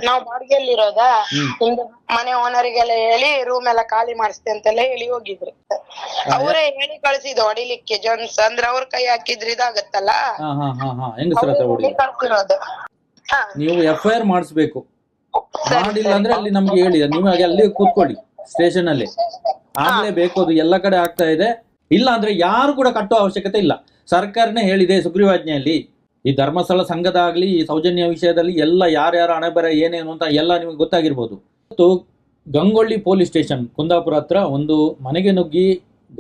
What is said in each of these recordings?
ನಾವ್ ಬಾಡಿಗೆಯಲ್ಲಿರೋದಾ, ಹಿಂಗೆ ಮನೆ ಓನರಿಗೆಲ್ಲ ಹೇಳಿ ರೂಮ್ ಎಲ್ಲ ಖಾಲಿ ಮಾಡಿಸ್ತೆ ಅಂತೆಲ್ಲ ಹೇಳಿ ಹೋಗಿದ್ರು. ಅವರೇ ಹೇಳಿ ಕಳ್ಸಿದ್ದು ಹೊಡಿಲಿಕ್ಕೆ ಜನ್ಸ್ ಅಂದ್ರೆ ಅವ್ರ ಕೈ ಹಾಕಿದ್ರೆ ಇದಾಗತ್ತಲ್ಲ, ಕಳ್ಸಿರೋದು. ನೀವು FIR ಮಾಡಿಸ್ಬೇಕು. ಮಾಡಿಲ್ಲ ಅಂದ್ರೆ ಅಲ್ಲಿ ನಮ್ಗೆ ಹೇಳಿ, ನೀವು ಅಲ್ಲಿ ಕೂತ್ಕೊಳ್ಳಿ ಸ್ಟೇಷನ್ ಅಲ್ಲಿ, ಆಗ್ಲೇ ಬೇಕು. ಅದು ಎಲ್ಲ ಕಡೆ ಆಗ್ತಾ ಇದೆ. ಇಲ್ಲ ಅಂದ್ರೆ ಯಾರು ಕೂಡ ಕಟ್ಟುವ ಅವಶ್ಯಕತೆ ಇಲ್ಲ. ಸರ್ಕಾರನೇ ಹೇಳಿದೆ ಸುಗ್ರೀವಾಜ್ಞೆಯಲ್ಲಿ. ಈ ಧರ್ಮಸ್ಥಳ ಸಂಘದಾಗ್ಲಿ ಈ ಸೌಜನ್ಯ ವಿಷಯದಲ್ಲಿ ಎಲ್ಲ ಯಾರ್ಯಾರ ಹಣೆ ಬರ ಏನೇನು ಅಂತ ಎಲ್ಲ ನಿಮಗೆ ಗೊತ್ತಾಗಿರ್ಬೋದು. ಮತ್ತು ಗಂಗೊಳ್ಳಿ ಪೊಲೀಸ್ ಸ್ಟೇಷನ್ ಕುಂದಾಪುರ ಹತ್ರ ಒಂದು ಮನೆಗೆ ನುಗ್ಗಿ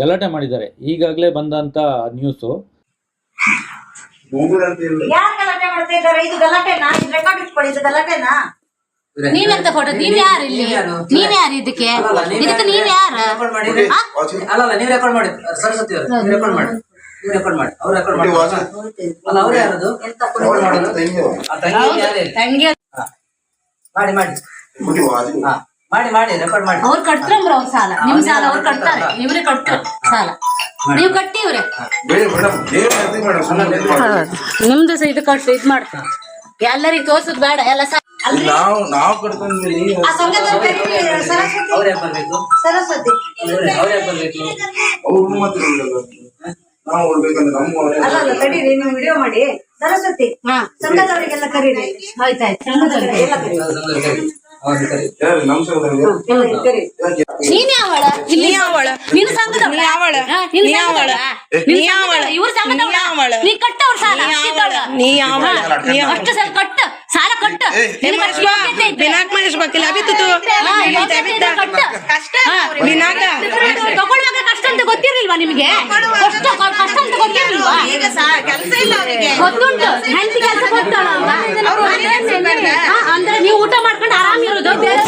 ಗಲಾಟೆ ಮಾಡಿದ್ದಾರೆ. ಈಗಾಗಲೇ ಬಂದಂತ ನ್ಯೂಸು. ನೀವೆಂತ ಫೋಟೋ? ನೀವ್ ಯಾರು ಇಲ್ಲಿ? ನೀವ್ ಯಾರು ಇದಕ್ಕೆ? ಇದಕ್ಕೆ ನೀವ್ ಯಾರು? ಅಲ್ಲ ನೀವ್ ರೆಕಾರ್ಡ್ ಮಾಡಿ ಸರಸ್ವತಿ ಅವರು, ನೀವು ರೆಕಾರ್ಡ್ ಮಾಡಿ, ನೀವು ರೆಕಾರ್ಡ್ ಮಾಡಿ. ಅವ್ರು ರೆಕಾರ್ಡ್ ಮಾಡಿ ಅಲ್ಲ, ಅವ್ರು ಯಾರದು ತಂಗಿ ಮಾಡಿ ಮಾಡಿ ಮಾಡಿ ಮಾಡಿ ರೆಕಾರ್ಡ್ ಮಾಡಿ. ಅವ್ರು ಕಟ್ತಾರ ಅವ್ರ ಸಾಲ, ನಿಮ್ ಸಾಲ ಅವ್ರು ಕಟ್ತಾರೆ, ಇವ್ರೆ ಕಟ್ತಾರೆ ಸಾಲ, ನೀವ್ ಕಟ್ಟಿವ್ರೆ. ನಿಮ್ದು ಸಹ ಇದು ಕಟ್ಟು ಇದ್ ಮಾಡ್ತಾರೆ. ಎಲ್ಲರಿಗೂ ತೋರ್ಸದ್ ಬೇಡ, ಎಲ್ಲ ಅವ್ರು ಯಾಕೆ ಬರ್ಬೇಕು? ಸರಸ್ವತಿ ಅವ್ರು ಯಾಕೆ ಬರ್ಬೇಕು? ಅಲ್ಲ ಕರೀರಿ, ನೀವು ವಿಡಿಯೋ ಮಾಡಿ. ಸರಸ್ವತಿ ಸಂಘದವರಿಗೆಲ್ಲ ಕರೀರಿ. ಆಯ್ತಾಯ್ತು, ನೀನ್ ಯಾವಳ? ಇಲ್ಲಿ ಯಾವಳ? ನೀನು ಸಂಘದವಳ? ಇವ್ರ ಸಂಘದವಳ? ನೀ ಕಟ್ಟವ್ರ ಸಾಲ ಅಷ್ಟು ಸಾಲ ಕಟ್ಟ, ಸಾಲ ಕಟ್ಟ. ತಗೊಳ್ಳುವಾಗ ಕಷ್ಟ ಅಂತ ಗೊತ್ತಿರ್ಲಿಲ್ವಾ ನಿಮ್ಗೆ? ಕಷ್ಟ ಅಂತ ಗೊತ್ತಿರ್ಲಿಲ್ವಾ? ಗೊತ್ತುಂಟು, ಹೆಂಡತಿ ಕೆಲಸ ಗೊತ್ತಲ್ಲ ಅಂದ್ರೆ ನೀವು ಊಟ ಮಾಡ್ಕೊಂಡು ಆರಾಮಿರೋದು. ಬೇರೆ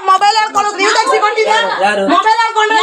ಮೊಬೈಲ್ ಹೇಳ್ಕೊಳ್ಳೋದು ನೀವು ತೆಗೆಸಿಕೊಂಡಿದ್ದೀರಾ? ಮೊಬೈಲ್ ಹೇಳ್ಕೊಂಡು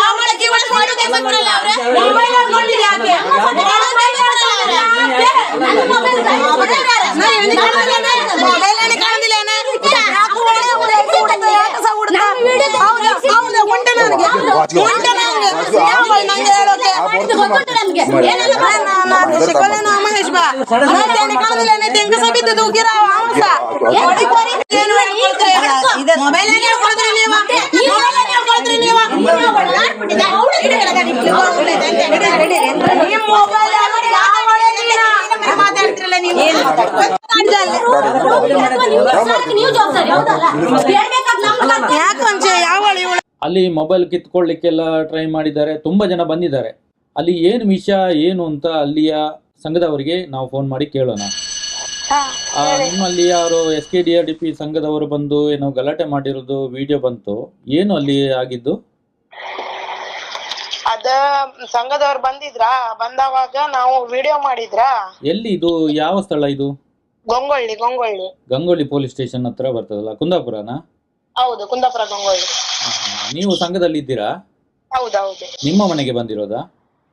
ಅಲ್ಲಿ ಮೊಬೈಲ್ ಕಿತ್ಕೊಳ್ಳಿಕ್ಕೆಲ್ಲ ಟ್ರೈ ಮಾಡಿದ್ದಾರೆ. ತುಂಬಾ ಜನ ಬಂದಿದ್ದಾರೆ. ಅಲ್ಲಿ ಏನು ವಿಷಯ ಏನು ಅಂತ ಅಲ್ಲಿಯ ಸಂಘದವರಿಗೆ ನಾವು ಫೋನ್ ಮಾಡಿ ಕೇಳೋಣ. ನಿಮ್ಮಲ್ಲಿ ಯಾರು SKDRDP ಸಂಘದವರು ಬಂದು ಏನೋ ಗಲಾಟೆ ಮಾಡಿರೋದು ವಿಡಿಯೋ ಬಂತು, ಏನು ಅಲ್ಲಿ ಆಗಿದ್ದು? ಅದ ಸಂಘದವ್ರು ಬಂದಿದ್ರಾ? ಬಂದವಾಗ ನಾವು ವಿಡಿಯೋ ಮಾಡಿದ್ರಾ? ಎಲ್ಲಿ ಇದು? ಯಾವ ಸ್ಥಳ ಇದು? ಗಂಗೊಳ್ಳಿ ಪೊಲೀಸ್ ಸ್ಟೇಷನ್ ಹತ್ರ ಬರ್ತದಲ್ಲ, ಕುಂದಾಪುರನಾ? ಹೌದು, ಕುಂದಾಪುರ ಗಂಗೊಳ್ಳಿ. ನೀವು ಸಂಘದಲ್ಲಿ ಇದ್ದೀರಾ? ಹೌದೌದು. ನಿಮ್ಮ ಮನೆಗೆ ಬಂದಿರೋದಾ?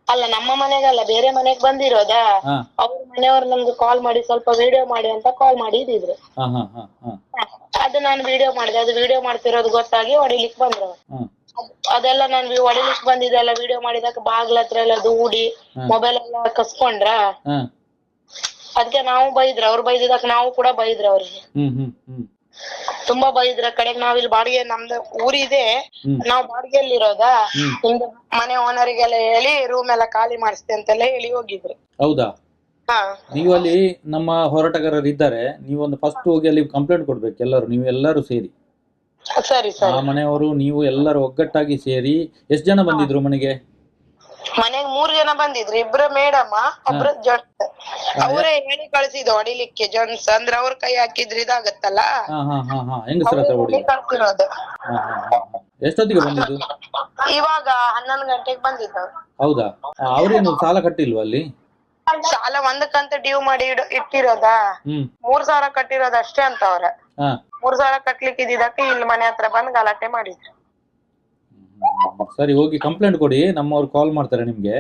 ಅಲ್ಲ, ನಮ್ಮ ಮನೆಗಲ್ಲ, ಬೇರೆ ಮನೆಗೆ ಬಂದಿರೋದಾ. ಅವ್ರ ಮನೆಯವ್ರು ನಮ್ಗೆ ಕಾಲ್ ಮಾಡಿ ಸ್ವಲ್ಪ ವಿಡಿಯೋ ಮಾಡಿ ಅಂತ ಕಾಲ್ ಮಾಡಿದ್ರು. ಅದು ನಾನು ವಿಡಿಯೋ ಮಾಡಿದೆ. ಅದು ವಿಡಿಯೋ ಮಾಡ್ತಿರೋದು ಗೊತ್ತಾಗಿ ಹೊಡಿಲಿಕ್ಕೆ ಬಂದ್ರು. ಅದೆಲ್ಲ ನಾನು ಹೊಡಿಲಿಕ್ಕೆ ಬಂದಿದ್ದೆಲ್ಲ ವಿಡಿಯೋ ಮಾಡಿದಾಗ ಬಾಗ್ಲ ಹತ್ರ ಎಲ್ಲ ದೂಡಿ ಮೊಬೈಲ್ ಎಲ್ಲ ಕಸ್ಕೊಂಡ್ರ. ಅದಕ್ಕೆ ನಾವು ಬೈದ್ರ, ಅವ್ರು ಬೈದಿದ್ದಕ್ಕೆ ನಾವು ಕೂಡ ಬೈದ್ರ ಅವ್ರಿಗೆ. ತುಂಬಾ ಬೈದ್ರ. ಕಡೆಗೆ ನಾವಿಲ್ಲಿ ಬಾಡಿಗೆ, ನಮ್ದು ಊರಿದೆ, ನಾವ್ ಬಾಡಿಗೆಯಲ್ಲಿರೋದಾ, ಹಿಂಗೆ ಮನೆ ಓನರಿಗೆಲ್ಲ ಹೇಳಿ ರೂಮ್ ಎಲ್ಲ ಖಾಲಿ ಮಾಡಿಸ್ತೆ ಅಂತೆಲ್ಲ ಹೇಳಿ ಹೋಗಿದ್ರು. ಹೌದಾ? ನೀವು ಅಲ್ಲಿ ನಮ್ಮ ಹೋರಾಟಗಾರರು ಇದ್ದಾರೆ, ನೀವೊಂದು ಫಸ್ಟ್ ಹೋಗಿ ಅಲ್ಲಿ ಕಂಪ್ಲೇಂಟ್ ಕೊಡ್ಬೇಕು ಎಲ್ಲರೂ, ನೀವು ಎಲ್ಲರೂ ಸೇರಿ. ಸರಿ ಆ ಮನೆಯವರು ನೀವು ಎಲ್ಲರೂ ಒಗ್ಗಟ್ಟಾಗಿ ಸೇರಿ. ಎಷ್ಟು ಜನ ಬಂದಿದ್ರು ಮನೆಗೆ? ಮನೆಗೆ 3 ಜನ ಬಂದಿದ್ರು. ಇಬ್ರು ಮೇಡಮ್, ಒಬ್ರು ಜೆಂಟ್ಸ್. ಅವರೇ ಹೇಳಿ ಕಳ್ಸಿದ್ದು ಹೊಡಿಲಿಕ್ಕೆ ಜೆಂಟ್ಸ್ ಅಂದ್ರೆ ಅವ್ರ ಕೈ ಹಾಕಿದ್ರೆ ಇದಾಗತ್ತಲ್ಲ, ಕಳ್ಸಿರೋದು. ಎಷ್ಟೊತ್ತಿಗೆ ಬಂದಿದ್ದು? ಇವಾಗ 11 ಗಂಟೆಗೆ ಬಂದಿದ್ದು. ಹೌದಾ? ಅವ್ರೇನು ಸಾಲ ಕಟ್ಟಿಲ್ವಾ ಅಲ್ಲಿ? ಸಾಲ 1 ಕಂತು ಡ್ಯೂ ಮಾಡಿ ಇಟ್ಟಿರೋದಾ, 3,000 ಕಟ್ಟಿರೋದು ಅಷ್ಟೇ ಅಂತ ಅವ್ರ. 3,000 ಕಟ್ಲಿಕ್ಕೆ ಇದ್ದಿದ್ದಕ್ಕೆ ಇಲ್ಲಿ ಮನೆ ಹತ್ರ ಬಂದು ಗಲಾಟೆ ಮಾಡಿದ್ರು. ಸರಿ, ಹೋಗಿ ಕಂಪ್ಲೇಂಟ್ ಕೊಡಿ. ನಮ್ಮವ್ರು ಕಾಲ್ ಮಾಡ್ತಾರೆ ನಿಮ್ಗೆ.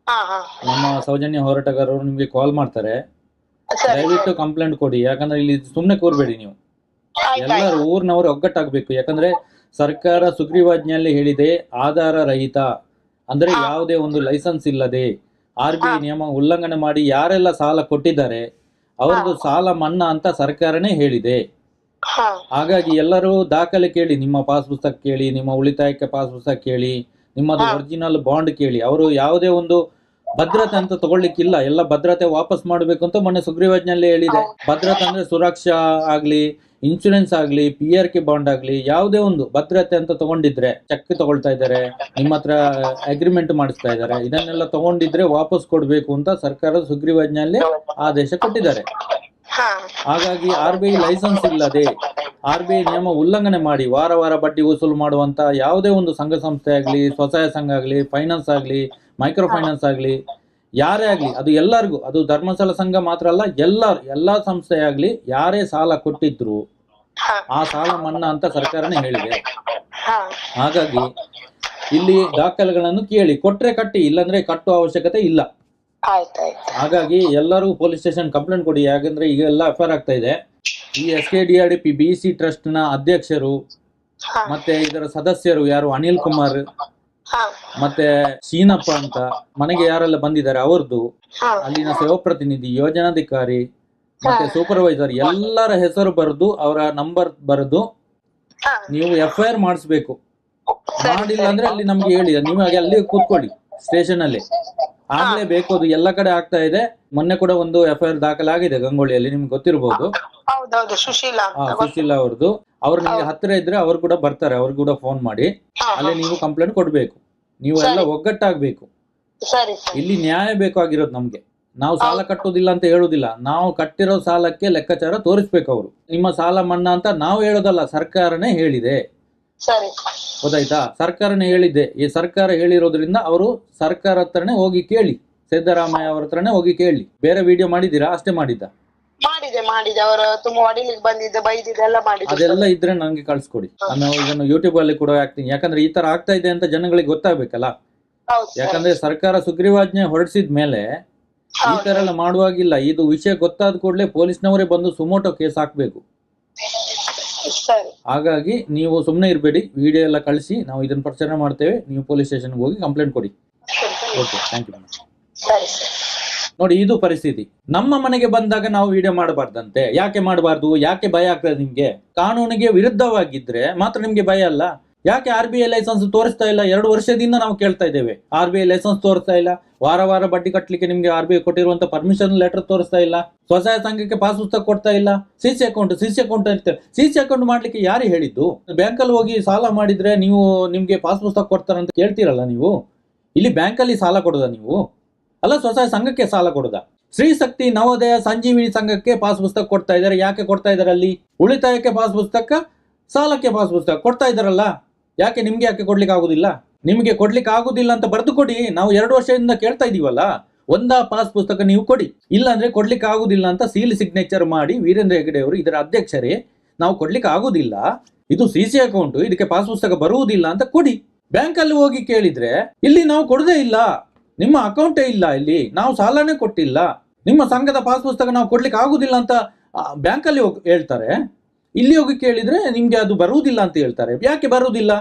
ಹಾ ಹಾ ನಮ್ಮ ಸೌಜನ್ಯ ಹೋರಾಟಗಾರರು ನಿಮ್ಗೆ ಕಾಲ್ ಮಾಡ್ತಾರೆ. ಸರಿ ದಯವಿಟ್ಟು ಕಂಪ್ಲೇಂಟ್ ಕೊಡಿ. ಯಾಕಂದ್ರೆ ಇಲ್ಲಿ ಸುಮ್ನೆ ಕೂರ್ಬೇಡಿ ನೀವು. ಎಲ್ಲರೂ ಊರಿನವರು ಒಗ್ಗಟ್ಟಾಗಬೇಕು. ಯಾಕಂದ್ರೆ ಸರ್ಕಾರ ಸುಗ್ರೀವಾಜ್ಞೆಯಲ್ಲಿ ಹೇಳಿದೆ ಆಧಾರ ರಹಿತ, ಅಂದ್ರೆ ಯಾವುದೇ ಒಂದು ಲೈಸೆನ್ಸ್ ಇಲ್ಲದೆ RBI ನಿಯಮ ಉಲ್ಲಂಘನೆ ಮಾಡಿ ಯಾರೆಲ್ಲ ಸಾಲ ಕೊಟ್ಟಿದ್ದಾರೆ ಅವ್ರದ್ದು ಸಾಲ ಮನ್ನಾ ಅಂತ ಸರ್ಕಾರನೇ ಹೇಳಿದೆ. ಹಾ ಹಾಗಾಗಿ ಎಲ್ಲರೂ ದಾಖಲೆ ಕೇಳಿ, ನಿಮ್ಮ ಪಾಸ್ ಪುಸ್ತಕ ಕೇಳಿ, ನಿಮ್ಮ ಉಳಿತಾಯಕ್ಕೆ ಪಾಸ್ ಪುಸ್ತಕ ಕೇಳಿ, ನಿಮ್ಮದು ಒರಿಜಿನಲ್ ಬಾಂಡ್ ಕೇಳಿ. ಅವರು ಯಾವುದೇ ಒಂದು ಭದ್ರತೆ ಅಂತ ತಗೊಳ್ಳಿಕ್ಕಿಲ್ಲ, ಎಲ್ಲ ಭದ್ರತೆ ವಾಪಸ್ ಮಾಡಬೇಕು ಅಂತ ಮೊನ್ನೆ ಸುಗ್ರೀವಾಜ್ಞೆಯಲ್ಲಿ ಹೇಳಿದೆ. ಭದ್ರತೆ ಅಂದ್ರೆ ಸುರಕ್ಷಾ ಆಗ್ಲಿ, ಇನ್ಶೂರೆನ್ಸ್ ಆಗ್ಲಿ, PRK ಬಾಂಡ್ ಆಗ್ಲಿ, ಯಾವುದೇ ಒಂದು ಭದ್ರತೆ ಅಂತ ತಗೊಂಡಿದ್ರೆ, ಚೆಕ್ ತಗೊಳ್ತಾ ಇದ್ದಾರೆ, ನಿಮ್ಮ ಹತ್ರ ಅಗ್ರಿಮೆಂಟ್ ಮಾಡಿಸ್ತಾ ಇದ್ದಾರೆ, ಇದನ್ನೆಲ್ಲ ತಗೊಂಡಿದ್ರೆ ವಾಪಸ್ ಕೊಡ್ಬೇಕು ಅಂತ ಸರ್ಕಾರದ ಸುಗ್ರೀವಾಜ್ಞೆಯಲ್ಲಿ ಆದೇಶ ಕೊಟ್ಟಿದ್ದಾರೆ. ಹಾಗಾಗಿ RBI ಲೈಸೆನ್ಸ್ ಇಲ್ಲದೆ RBI ನಿಯಮ ಉಲ್ಲಂಘನೆ ಮಾಡಿ ವಾರ ವಾರ ಬಡ್ಡಿ ವಸೂಲು ಮಾಡುವಂತ ಯಾವುದೇ ಒಂದು ಸಂಘ ಸಂಸ್ಥೆ ಆಗ್ಲಿ, ಸ್ವಸಹಾಯ ಸಂಘ ಆಗ್ಲಿ, ಫೈನಾನ್ಸ್ ಆಗ್ಲಿ, ಮೈಕ್ರೋ ಫೈನಾನ್ಸ್ ಆಗ್ಲಿ, ಯಾರೇ ಆಗ್ಲಿ, ಅದು ಎಲ್ಲರಿಗೂ, ಅದು ಧರ್ಮಸ್ಥಳ ಸಂಘ ಮಾತ್ರ ಅಲ್ಲ, ಎಲ್ಲಾ ಸಂಸ್ಥೆ ಆಗ್ಲಿ, ಯಾರೇ ಸಾಲ ಕೊಟ್ಟಿದ್ರು ಆ ಸಾಲ ಮನ್ನಾ ಅಂತ ಸರ್ಕಾರನೇ ಹೇಳಿದೆ. ಹಾಗಾಗಿ ಇಲ್ಲಿ ದಾಖಲೆಗಳನ್ನು ಕೇಳಿ, ಕೊಟ್ರೆ ಕಟ್ಟಿ, ಇಲ್ಲಾಂದ್ರೆ ಕಟ್ಟುವ ಅವಶ್ಯಕತೆ ಇಲ್ಲ. ಹಾಗಾಗಿ ಎಲ್ಲರೂ ಪೊಲೀಸ್ ಸ್ಟೇಷನ್ ಕಂಪ್ಲೇಂಟ್ ಕೊಡಿ. ಯಾಕಂದ್ರೆ ಈಗ ಎಲ್ಲ FIR ಆಗ್ತಾ ಇದೆ. ಈ SKDRDP BC ಟ್ರಸ್ಟ್ ನ ಅಧ್ಯಕ್ಷರು ಮತ್ತೆ ಇದರ ಸದಸ್ಯರು ಯಾರು, ಅನಿಲ್ ಕುಮಾರ್ ಮತ್ತೆ ಶೀನಪ್ಪ ಅಂತ ಮನೆಗೆ ಯಾರೆಲ್ಲ ಬಂದಿದ್ದಾರೆ ಅವ್ರದ್ದು, ಅಲ್ಲಿನ ಸೇವಾ ಪ್ರತಿನಿಧಿ, ಯೋಜನಾಧಿಕಾರಿ ಮತ್ತೆ ಸೂಪರ್ವೈಸರ್ ಎಲ್ಲರ ಹೆಸರು ಬರೆದು ಅವರ ನಂಬರ್ ಬರೆದು ನೀವು FIR ಮಾಡಿಸ್ಬೇಕು. ಮಾಡಿಲ್ಲ ಅಂದ್ರೆ ಅಲ್ಲಿ ನಮ್ಗೆ ಹೇಳಿ, ನೀವು ಅಲ್ಲಿ ಕೂತ್ಕೊಳ್ಳಿ ಸ್ಟೇಷನ್ ಅಲ್ಲಿ. ಆಗ್ಲೇ ಬೇಕು, ಅದು ಎಲ್ಲ ಕಡೆ ಆಗ್ತಾ ಇದೆ. ಮೊನ್ನೆ ಕೂಡ ಒಂದು FIR ದಾಖಲಾಗಿದೆ ಗಂಗೊಳ್ಳಿಯಲ್ಲಿ, ನಿಮ್ಗೆ ಗೊತ್ತಿರಬಹುದು. ಸುಶೀಲಾ ಅವ್ರದ್ದು. ಅವ್ರು ನಿಮ್ಗೆ ಹತ್ತಿರ ಇದ್ರೆ ಅವ್ರು ಕೂಡ ಬರ್ತಾರೆ, ಅವ್ರು ಕೂಡ ಫೋನ್ ಮಾಡಿ ಅಲ್ಲೇ ನೀವು ಕಂಪ್ಲೇಂಟ್ ಕೊಡ್ಬೇಕು. ನೀವು ಎಲ್ಲ ಒಗ್ಗಟ್ಟಾಗ್ಬೇಕು. ಇಲ್ಲಿ ನ್ಯಾಯ ಬೇಕಾಗಿರೋದು ನಮ್ಗೆ. ನಾವು ಸಾಲ ಕಟ್ಟೋದಿಲ್ಲ ಅಂತ ಹೇಳುದಿಲ್ಲ, ನಾವು ಕಟ್ಟಿರೋ ಸಾಲಕ್ಕೆ ಲೆಕ್ಕಾಚಾರ ತೋರಿಸ್ಬೇಕು. ಅವರು ನಿಮ್ಮ ಸಾಲ ಮನ್ನಾ ಅಂತ ನಾವು ಹೇಳೋದಲ್ಲ, ಸರ್ಕಾರನೇ ಹೇಳಿದೆ. ಗೊತ್ತಾಯ್ತಾ? ಸರ್ಕಾರನೇ ಹೇಳಿದ್ದೆ. ಈ ಸರ್ಕಾರ ಹೇಳಿರೋದ್ರಿಂದ ಅವರು ಸರ್ಕಾರ ಹತ್ರನೇ ಹೋಗಿ ಕೇಳಿ, ಸಿದ್ದರಾಮಯ್ಯ ಅವ್ರ ಹತ್ರನೇ ಹೋಗಿ ಕೇಳಿ. ಬೇರೆ ವಿಡಿಯೋ ಮಾಡಿದ್ದೀರಾ? ಅಷ್ಟೇ ಮಾಡಿದ್ದ? ಮಾಡಿದೆ ಅವರು ತುಂಬಾ ಹೊಡಿಲಿಕ್ಕೆ ಬಂದಿದ್ದೆ, ಬೈದಿದ್ದೆಲ್ಲ ಮಾಡಿದ್ರು. ಅದೆಲ್ಲ ಇದ್ರೆ ನಂಗೆ ಕಳ್ಸ್ಕೊಡಿ, ನಾನು ಇದನ್ನು YouTube ಅಲ್ಲಿ ಕೂಡ ಹಾಕ್ತೀನಿ. ಯಾಕಂದ್ರೆ ಈ ತರ ಆಗ್ತಾ ಇದೆ ಅಂತ ಜನಗಳಿಗೆ ಗೊತ್ತಾಗ್ಬೇಕಲ್ಲ. ಯಾಕಂದ್ರೆ ಸರ್ಕಾರ ಸುಗ್ರೀವಾಜ್ಞೆ ಹೊರಡಿಸಿದ ಮೇಲೆ ಈ ತರ ಎಲ್ಲ ಮಾಡುವಾಗಿಲ್ಲ. ಇದು ವಿಷಯ ಗೊತ್ತಾದ ಕೂಡಲೇ ಪೊಲೀಸ್ನವರೇ ಬಂದು ಸುಮೋಟೋ ಕೇಸ್ ಹಾಕ್ಬೇಕು. ಹಾಗಾಗಿ ನೀವು ಸುಮ್ಮನೆ ಇರಬೇಡಿ, ವಿಡಿಯೋ ಎಲ್ಲ ಕಳಿಸಿ, ನಾವು ಇದನ್ನ ಪ್ರಚಾರ ಮಾಡ್ತೇವೆ. ನೀವು ಪೊಲೀಸ್ ಸ್ಟೇಷನ್ಗೆ ಹೋಗಿ ಕಂಪ್ಲೇಂಟ್ ಕೊಡಿ. Okay, thank you. ನೋಡಿ, ಇದು ಪರಿಸ್ಥಿತಿ. ನಮ್ಮ ಮನೆಗೆ ಬಂದಾಗ ನಾವು ವಿಡಿಯೋ ಮಾಡಬಾರ್ದಂತೆ. ಯಾಕೆ ಮಾಡಬಾರ್ದು? ಯಾಕೆ ಭಯ ಆಗ್ತದೆ ನಿಮ್ಗೆ? ಕಾನೂನಿಗೆ ವಿರುದ್ಧವಾಗಿದ್ರೆ ಮಾತ್ರ ನಿಮ್ಗೆ ಭಯ ಅಲ್ಲ. ಯಾಕೆ RBI ಲೈಸೆನ್ಸ್ ತೋರಿಸ್ತಾ ಇಲ್ಲ? 2 ವರ್ಷದಿಂದ ನಾವು ಕೇಳ್ತಾ ಇದ್ದೇವೆ, RBI ಲೈಸೆನ್ಸ್ ತೋರಿಸ್ತಾ ಇಲ್ಲ. ವಾರ ವಾರ ಬಡ್ಡಿ ಕಟ್ಟಲಿಕ್ಕೆ ನಿಮ್ಗೆ RBI ಕೊಟ್ಟಿರುವಂತ ಪರ್ಮಿಷನ್ ಲೆಟರ್ ತೋರಿಸ್ತಾ ಇಲ್ಲ. ಸ್ವಸಹಾಯ ಸಂಘಕ್ಕೆ ಪಾಸ್ ಪುಸ್ತಕ ಕೊಡ್ತಾ ಇಲ್ಲ. CC ಅಕೌಂಟ್ ಅಂತ CC ಅಕೌಂಟ್ ಮಾಡ್ಲಿಕ್ಕೆ ಯಾರು ಹೇಳಿದ್ದು? ಬ್ಯಾಂಕಲ್ಲಿ ಹೋಗಿ ಸಾಲ ಮಾಡಿದ್ರೆ ನೀವು ನಿಮ್ಗೆ ಪಾಸ್ ಪುಸ್ತಕ ಕೊಡ್ತಾರಂತ ಕೇಳ್ತೀರಲ್ಲ ನೀವು. ಇಲ್ಲಿ ಬ್ಯಾಂಕಲ್ಲಿ ಸಾಲ ಕೊಡೋದ ನೀವು? ಅಲ್ಲ, ಸ್ವಸಹಾಯ ಸಂಘಕ್ಕೆ ಸಾಲ ಕೊಡೋದ? ಶ್ರೀ ಶಕ್ತಿ, ನವೋದಯ, ಸಂಜೀವಿನಿ ಸಂಘಕ್ಕೆ ಪಾಸ್ ಪುಸ್ತಕ ಕೊಡ್ತಾ ಇದ್ದಾರೆ. ಯಾಕೆ ಕೊಡ್ತಾ ಇದಾರೆ? ಅಲ್ಲಿ ಉಳಿತಾಯಕ್ಕೆ ಪಾಸ್ ಪುಸ್ತಕ, ಸಾಲಕ್ಕೆ ಪಾಸ್ ಪುಸ್ತಕ ಕೊಡ್ತಾ ಇದಾರಲ್ಲ. ಯಾಕೆ ನಿಮ್ಗೆ ಯಾಕೆ ಕೊಡ್ಲಿಕ್ಕೆ ಆಗುದಿಲ್ಲ? ನಿಮ್ಗೆ ಕೊಡ್ಲಿಕ್ಕೆ ಆಗುದಿಲ್ಲ ಅಂತ ಬರೆದು ಕೊಡಿ. ನಾವು 2 ವರ್ಷದಿಂದ ಕೇಳ್ತಾ ಇದೀವಲ್ಲ, ಒಂದಾ ಪಾಸ್ ಪುಸ್ತಕ ನೀವು ಕೊಡಿ. ಇಲ್ಲ ಅಂದ್ರೆ ಕೊಡ್ಲಿಕ್ಕೆ ಆಗುದಿಲ್ಲ ಅಂತ ಸೀಲ್ ಸಿಗ್ನೇಚರ್ ಮಾಡಿ, ವೀರೇಂದ್ರ ಹೆಗಡೆ ಅವರು ಇದರ ಅಧ್ಯಕ್ಷರೇ, ನಾವು ಕೊಡ್ಲಿಕ್ಕೆ ಆಗುದಿಲ್ಲ, ಇದು CC ಅಕೌಂಟ್, ಇದಕ್ಕೆ ಪಾಸ್ ಪುಸ್ತಕ ಬರುವುದಿಲ್ಲ ಅಂತ ಕೊಡಿ. ಬ್ಯಾಂಕ್ ಅಲ್ಲಿ ಹೋಗಿ ಕೇಳಿದ್ರೆ ಇಲ್ಲಿ ನಾವು ಕೊಡದೇ ಇಲ್ಲ, ನಿಮ್ಮ ಅಕೌಂಟೇ ಇಲ್ಲ, ಇಲ್ಲಿ ನಾವು ಸಾಲನೇ ಕೊಟ್ಟಿಲ್ಲ, ನಿಮ್ಮ ಸಂಘದ ಪಾಸ್ ಪುಸ್ತಕ ನಾವು ಕೊಡ್ಲಿಕ್ಕೆ ಆಗುದಿಲ್ಲ ಅಂತ ಬ್ಯಾಂಕ್ ಅಲ್ಲಿ ಹೇಳ್ತಾರೆ. ಇಲ್ಲಿ ಹೋಗಿ ಕೇಳಿದ್ರೆ ನಿಮ್ಗೆ ಅದು ಬರುವುದಿಲ್ಲ ಅಂತ ಹೇಳ್ತಾರೆ. ಯಾಕೆ ಬರುವುದಿಲ್ಲ?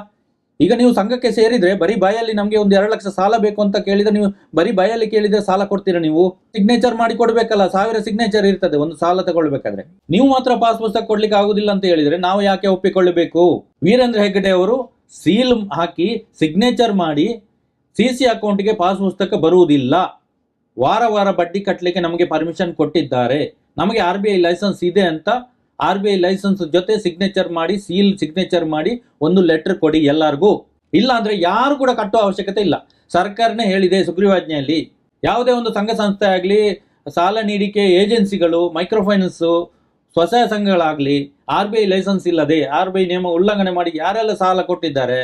ಈಗ ನೀವು ಸಂಘಕ್ಕೆ ಸೇರಿದ್ರೆ ಬರೀ ಬಾಯಲ್ಲಿ ನಮ್ಗೆ ಒಂದು 2 ಲಕ್ಷ ಸಾಲ ಬೇಕು ಅಂತ ಕೇಳಿದ್ರೆ ನೀವು ಬರೀ ಬಾಯಲ್ಲಿ ಕೇಳಿದ್ರೆ ಸಾಲ ಕೊಡ್ತೀರಾ? ನೀವು ಸಿಗ್ನೇಚರ್ ಮಾಡಿ ಕೊಡ್ಬೇಕಲ್ಲ, 1000 ಸಿಗ್ನೇಚರ್ ಇರ್ತದೆ ಒಂದು ಸಾಲ ತಗೊಳ್ಬೇಕಾದ್ರೆ. ನೀವು ಮಾತ್ರ ಪಾಸ್ ಪುಸ್ತಕ ಕೊಡ್ಲಿಕ್ಕೆ ಆಗುದಿಲ್ಲ ಅಂತ ಹೇಳಿದ್ರೆ ನಾವು ಯಾಕೆ ಒಪ್ಪಿಕೊಳ್ಳಬೇಕು? ವೀರೇಂದ್ರ ಹೆಗಡೆ ಅವರು ಸೀಲ್ ಹಾಕಿ ಸಿಗ್ನೇಚರ್ ಮಾಡಿ CC ಅಕೌಂಟ್ಗೆ ಪಾಸ್ ಪುಸ್ತಕ ಬರುವುದಿಲ್ಲ, ವಾರ ವಾರ ಬಡ್ಡಿ ಕಟ್ಟಲಿಕ್ಕೆ ನಮಗೆ ಪರ್ಮಿಷನ್ ಕೊಟ್ಟಿದ್ದಾರೆ, ನಮಗೆ RBI ಲೈಸೆನ್ಸ್ ಇದೆ ಅಂತ RBI ಲೈಸೆನ್ಸ್ ಜೊತೆ ಸಿಗ್ನೇಚರ್ ಮಾಡಿ, ಸೀಲ್ ಸಿಗ್ನೇಚರ್ ಮಾಡಿ ಒಂದು ಲೆಟರ್ ಕೊಡಿ ಎಲ್ಲರಿಗೂ. ಇಲ್ಲ ಅಂದ್ರೆ ಯಾರು ಕೂಡ ಕಟ್ಟುವ ಅವಶ್ಯಕತೆ ಇಲ್ಲ. ಸರ್ಕಾರನೇ ಹೇಳಿದೆ ಸುಗ್ರೀವಾಜ್ಞೆಯಲ್ಲಿ, ಯಾವುದೇ ಒಂದು ಸಂಘ ಸಂಸ್ಥೆ ಆಗಲಿ, ಸಾಲ ನೀಡಿಕೆ ಏಜೆನ್ಸಿಗಳು, ಮೈಕ್ರೋ ಫೈನಾನ್ಸ್, ಸ್ವಸಹಾಯ ಸಂಘಗಳಾಗ್ಲಿ, RBI ಲೈಸೆನ್ಸ್ ಇಲ್ಲದೆ RBI ನಿಯಮ ಉಲ್ಲಂಘನೆ ಮಾಡಿ ಯಾರೆಲ್ಲ ಸಾಲ ಕೊಟ್ಟಿದ್ದಾರೆ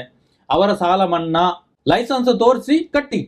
ಅವರ ಸಾಲ ಮನ್ನಾ ಲೈಸೆನ್ಸ್ ತೋರಿಸಿ ಕಟ್ಟಿ.